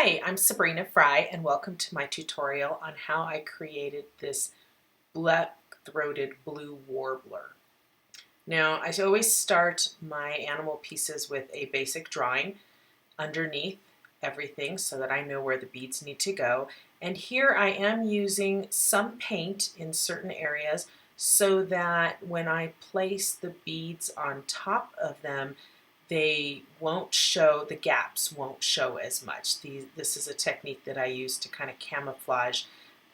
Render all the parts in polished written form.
Hi, I'm Sabrina Fry and welcome to my tutorial on how I created this black-throated blue warbler. Now, I always start my animal pieces with a basic drawing underneath everything so that I know where the beads need to go. And here I am using some paint in certain areas so that when I place the beads on top of them, they won't show, the gaps won't show as much. This is a technique that I use to kind of camouflage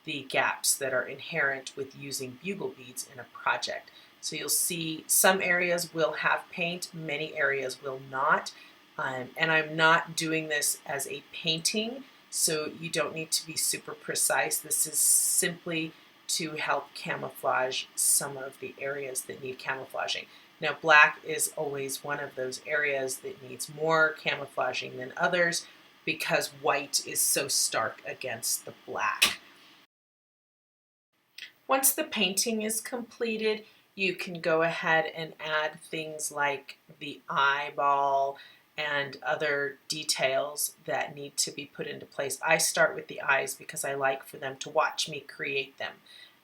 the gaps that are inherent with using bugle beads in a project. So you'll see some areas will have paint, many areas will not. And I'm not doing this as a painting, so you don't need to be super precise. This is simply to help camouflage some of the areas that need camouflaging. Now, black is always one of those areas that needs more camouflaging than others because white is so stark against the black. Once the painting is completed, you can go ahead and add things like the eyeball and other details that need to be put into place. I start with the eyes because I like for them to watch me create them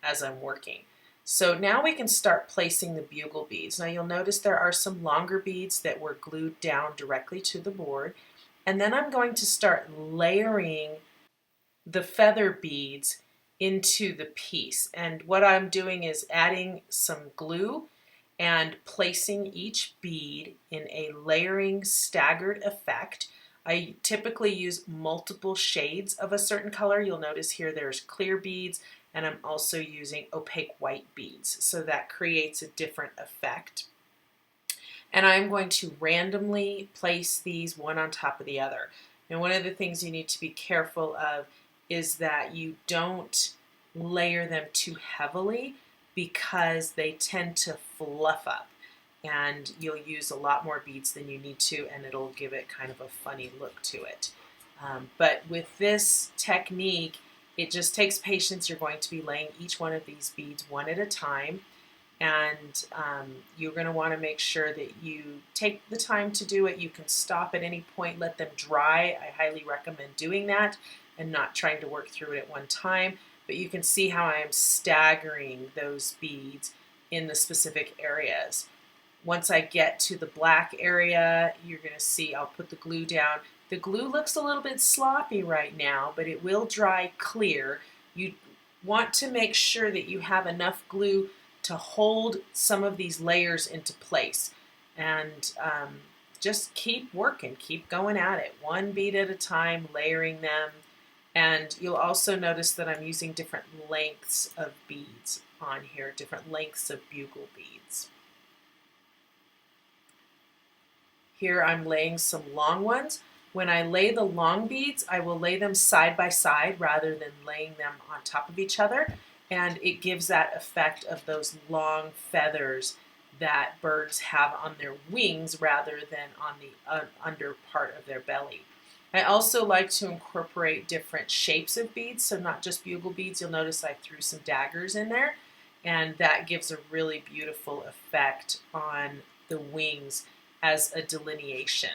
as I'm working. So now we can start placing the bugle beads. Now you'll notice there are some longer beads that were glued down directly to the board. And then I'm going to start layering the feather beads into the piece. And what I'm doing is adding some glue and placing each bead in a layering staggered effect. I typically use multiple shades of a certain color. You'll notice here there's clear beads, and I'm also using opaque white beads, so that creates a different effect. And I'm going to randomly place these one on top of the other. And one of the things you need to be careful of is that you don't layer them too heavily because they tend to fluff up and you'll use a lot more beads than you need to, and it'll give it kind of a funny look to it. But with this technique, it just takes patience. You're going to be laying each one of these beads one at a time, and you're going to want to make sure that you take the time to do it. You can stop at any point, let them dry. I highly recommend doing that and not trying to work through it at one time. But you can see how I am staggering those beads in the specific areas. Once I get to the black area, you're going to see I'll put the glue down. The glue looks a little bit sloppy right now, but it will dry clear. You want to make sure that you have enough glue to hold some of these layers into place. And just keep working, keep going at it, one bead at a time, layering them. And you'll also notice that I'm using different lengths of beads on here, different lengths of bugle beads. Here I'm laying some long ones. When I lay the long beads, I will lay them side by side rather than laying them on top of each other. And it gives that effect of those long feathers that birds have on their wings rather than on the under part of their belly. I also like to incorporate different shapes of beads, so not just bugle beads. You'll notice I threw some daggers in there, and that gives a really beautiful effect on the wings as a delineation.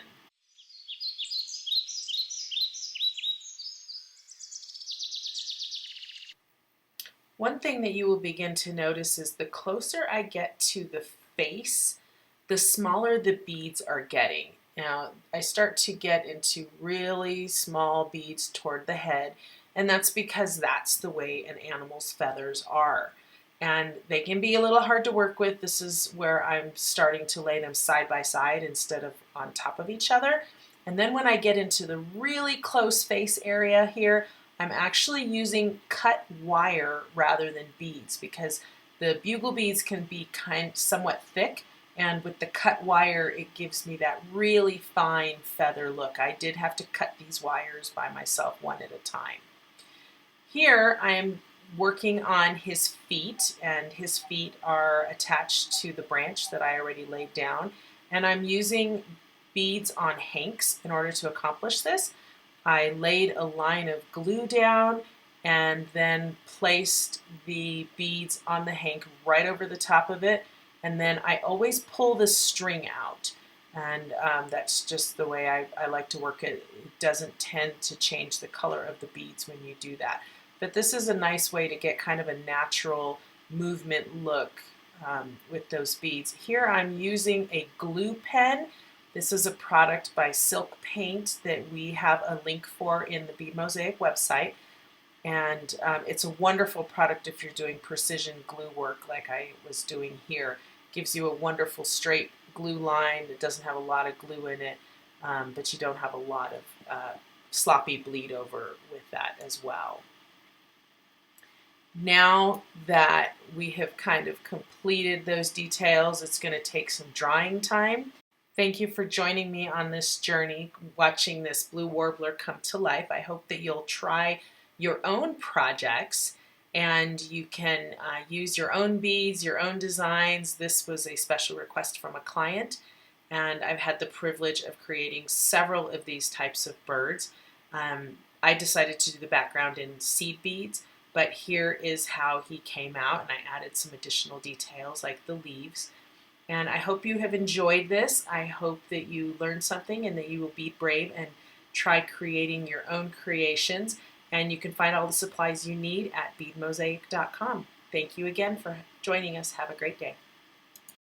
One thing that you will begin to notice is the closer I get to the face, the smaller the beads are getting. Now, I start to get into really small beads toward the head, and that's because that's the way an animal's feathers are. And they can be a little hard to work with. This is where I'm starting to lay them side by side instead of on top of each other. And then when I get into the really close face area here, I'm actually using cut wire rather than beads because the bugle beads can be somewhat thick, and with the cut wire it gives me that really fine feather look. I did have to cut these wires by myself one at a time. Here I am working on his feet, and his feet are attached to the branch that I already laid down, and I'm using beads on hanks in order to accomplish this. I laid a line of glue down and then placed the beads on the hank right over the top of it, and then I always pull the string out. And that's just the way I like to work it. It doesn't tend to change the color of the beads when you do that. But this is a nice way to get kind of a natural movement look with those beads. Here I'm using a glue pen. This is a product by Silk Paint that we have a link for in the Bead Mosaic website. And it's a wonderful product if you're doing precision glue work like I was doing here. It gives you a wonderful straight glue line. It doesn't have a lot of glue in it, but you don't have a lot of sloppy bleed over with that as well. Now that we have kind of completed those details, it's going to take some drying time. Thank you for joining me on this journey, watching this blue warbler come to life. I hope that you'll try your own projects and you can use your own beads, your own designs. This was a special request from a client, and I've had the privilege of creating several of these types of birds. I decided to do the background in seed beads, but here is how he came out, and I added some additional details like the leaves. And I hope you have enjoyed this. I hope that you learned something and that you will be brave and try creating your own creations. And you can find all the supplies you need at beadmosaic.com. Thank you again for joining us. Have a great day.